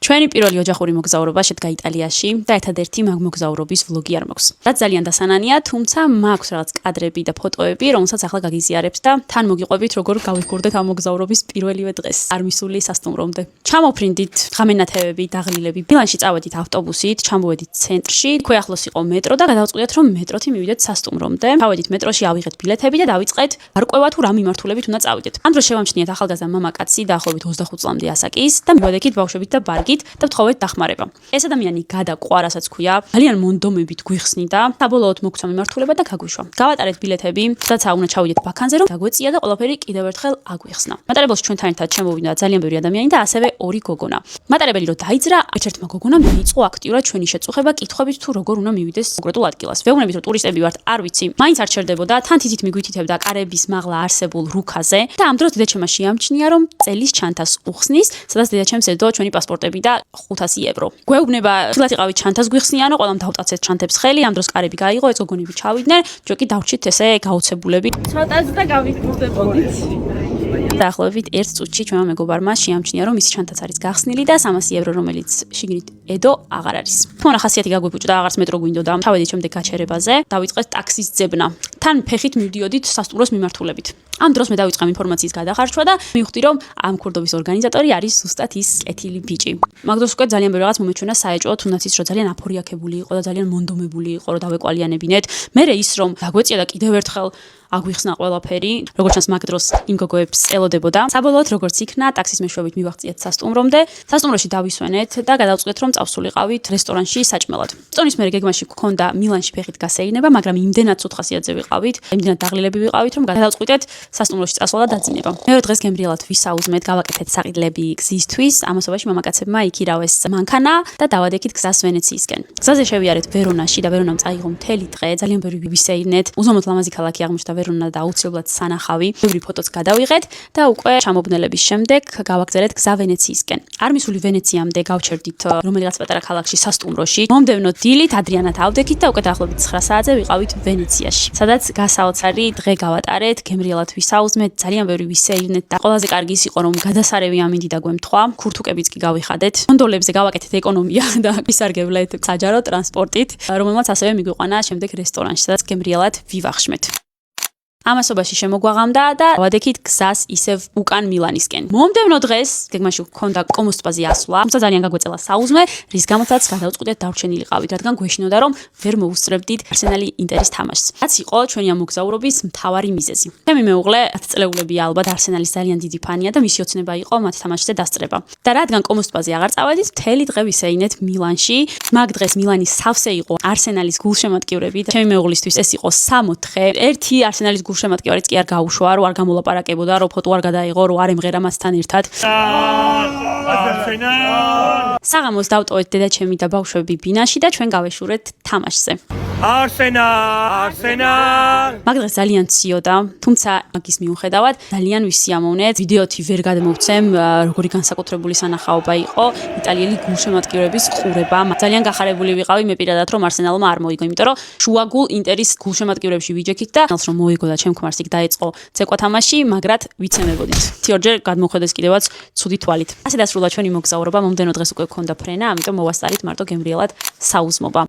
ჩვენი პირველი ოჯახური მოგზაურობა შედგა იტალიაში და ერთადერთი მაგ მოგზაურობის ვლოგი არ მაქვს. რაც ძალიან დასანანია, თუმცა მაქვს რაღაც კადრები და ფოტოები, რომელსაც ახლა გაგიზიარებთ და თან მოგიყვებით როგორ გავიხურდეთ ამ მოგზაურობის პირველივე დღეს, არმისული სასტუმრომდე. ჩამოფრინდით ღამენათევები, დაღლილები. მილანში წავედით ავტობუსით, ჩამოვედით ცენტრში, ქვე ახლოს იყო მეტრო და გადავწყვიტეთ რომ მეტროთი მივიდეთ სასტუმრომდე. ჩავედით მეტროში, ავიღეთ ბილეთები და დავიწყეთ გარკვევა თუ რა მიმართულებით უნდა წავიდეთ. ამ დროს შევამჩნიეთ ახალგაზრდა მამაკაცი დაახლოებით 25 წლამდე ასაკის და მივედექით ბავშვებით და ბარგით და ვთხოვეთ დახმარება. ეს ადამიანი გადაყვა, რასაც ქვია, ძალიან მონდომებით გვიხსნიდა, საბოლოოდ მოგცვა მიმართულება და გაგვიშვა. გავატარეთ ბილეთები, სადაც უნდა ჩავიდეთ ბაქანზე, რომ დაგვეწია და ყველაფერი კიდევ ერთხელ აგვიხსნა. მატარებელში ჩვენთან ერთად შემოვიდა ძალიან ბევრი ადამიანი და ასევე ორი გოგონა. მატარებელი რო დაიძრა, ერთ-ერთმა გოგონამ მიიწყო აქტიურად ჩვენი შეწუხება, კითხვებით თუ როგორ უნდა მივიდეს კონკრეტულ ადგილას. ვეუბნებით რომ ტურისტები ვართ, არ ვიცი, მაინც არ ჩერდებოდა, თან თითით მიგვითითებდა კარების მაღლა არსებულ რუქაზე და ამ დროს დედაჩემმა შეამჩნია, რომ წელის ჩანთას უხსნის, სადაც დედაჩემს ედო ჩვენი პასპორტები და 500 евро. გვეუბნება, ხილად იყავით ჩანთას გვიხსნიანო, ყველამ დავტაცეთ ჩანთებს ხელი, ამ დროს კარები გაიღო, ეს გოგონები ჩავიდნენ, ჯო კი დავრჩით ესე გაუცებულები. ცოტაც და გავიფრთხებოდით. დაახლოებით 1 წუთში ჩვენმა მეგობარმა შეამჩნია, რომ მისი ჩანთაც არის გახსნილი და 300 евро, რომელიც შიგნით ედო აღარ არის. თუმცა ხასიათი გაგვიფუჭდა, აღარც მეტრო გვინდოდა. ჩავედით შემდეგ გაჩერებაზე, დავიწყეთ ტაქსის ძებნა. თან ფეხით მივდიოდით სასტუმროს მიმართულებით. ამ დროს მე დავიწყე ინფორმაციის გადახარშვა და მივხვდი, რომ ამ ქურდობის ორგანიზატორი არის ზუსტად ის კეთილი ბიჭი. მაგ დროს უკვე ძალიან ბევრი რაღაც მომეჩვენა საეჭვო, თუნდაც ის რომ ძალიან აფორიაქებული იყო და ძალიან მონდომებული იყო, რომ დავეყვალიანებინეთ. მერე ის რომ დაგვეწია და კიდევ ერთხელ აგვიხსნა ყველაფერი, როგორც ჩანს მაგ დროს იმ გოგოებს ელოდებოდა. საბოლოოდ როგორც იქნა, ტაქსის მეშვეობით მივაღწიეთ სასტუმრომდე. სასტუმროში დავისვენეთ და გადავწყვეტ რომ წავსულიყავით რესტორანში საჭმელად. სწონის მერე გეგმაში გქონდა მილანში ფეხით გასეირნება, მაგრამ იმდენად ცუთ ხასიათზე ვიყავით, იმდენად დაღლილები ვიყავით, რომ გადავწყვიტეთ სასტუმროში წასვლა და დაძინება. მეორე დღეს გემრიელად ვისაუზმეთ, გავაკეთეთ საყიდლები გზისთვის, ამასობაში მამაკაცებმა იქირავეს მანქანა და დავადექით გზას ვენეციისკენ. გზაზე შევიარეთ ვერონაში და ვერონამ წაიღო მთელი დღე, ძალიან ბევრი ვისეირნეთ, უზომოდ ლამაზი ქალაქი აღმოჩნდა ვერონა და აუცილებლად სანახავი. ბევრი ფოტოც გადავიღეთ და უკვე ჩამობნელების შემდეგ გავაგზავნეთ გზა ვენეციისკენ. არმისული ვენეციამდე გავჩერდით რომელიღაც პატარა ქალაქში სასტუმროში. მომდევნო დილით ადრიანად ავდექით და უკვე დაახლოებით 9 საათზე ვიყავით ვენეციაში, სადაც გასაოცარი დღე გავატარეთ, გემრიელად ვისაუზმეთ, ძალიან ბევრი ვისეირნეთ და ყველაზე კარგი ის იყო, რომ გადასარევი ამინდი და გვემთხვა, ქურთუკებიც კი გავიხადეთ. გონდოლებზე გავაკეთეთ ეკონომია და ვისარგებლეთ საჯარო ტრანსპორტით, რომელმაც ასევე მიგვიყვანა შემდეგ რესტორანში, სადაც გემრიელად ვივახშმეთ. ამასობაში შემოგვაღამდა და ვადექით გზას ისევ უკან მილანისკენ. მომდევნო დღეს გეგმაში გქონდა კომოს ტბაზე ასვლა, თუმცა ძალიან გაგვეწელა საუზმე, რის გამოც გადავწყვიტეთ დავრჩენილიყავით, რადგან გვეშინოდა რომ ვერ მოუსწრებდით არსენალი ინტერის თამაშს. რაც იყო ჩვენი ამ მოგზაურობის მთავარი მიზეზი. ჩემი მეუღლე 10 წლეულებია ალბათ არსენალის ძალიან დიდი ფანია და მისი ოცნება იყო მათ თამაშზე დასწრება. და რადგან კომოს ტბაზე აღარ წავედით, მთელი დღე ვისეინეთ მილანში. მაგ დღეს მილანის სავსე იყო არსენალის გულშემატკივრები და ჩემი მეუღლისთვის ეს იყო 60 ერთი არსენალის შემატკივარიც კი არ გაუშვა, რომ არ გამოლაპარაკებოდა, რომ ფოტო არ გადაიღო, რომ არ ემღერა მასთან ერთად. საღამოს დავტოვეთ დედაჩემი და ბავშვები ბინაში და ჩვენ გავეშურეთ თამაშზე. არსენალ! მაგ დღეს ძალიან ციოდა, თუმცა მაგის მიუხედავად ძალიან ვისიამოვნეთ. ვიდეოთი ვერ გადმოვცემ, როგორი განსაკუთრებული სანახაობა იყო იტალიელი გულშემატკივრების ყურება. ძალიან გახარებული ვიყავი მე პირადად, რომ არსენალმა არ მოიგო, იმიტომ რომ შუაგულ ინტერის გულშემატკივრებში ვიჯექით და რომ მოიგო და ჩემ ქმარს იქ დაეწყო ცეკვა თამაში, მაგრად ვიცემებოდით. თიორჯერ გადმოხედეს კიდევაც ცუდი თვალით. ასე დასრულდა ჩვენი მოგზაურობა, მომდევნო დღეს უკვე გქონდა ფრენა, ამიტომ მოვასწარით მარტო გემრიელად საუზმობა.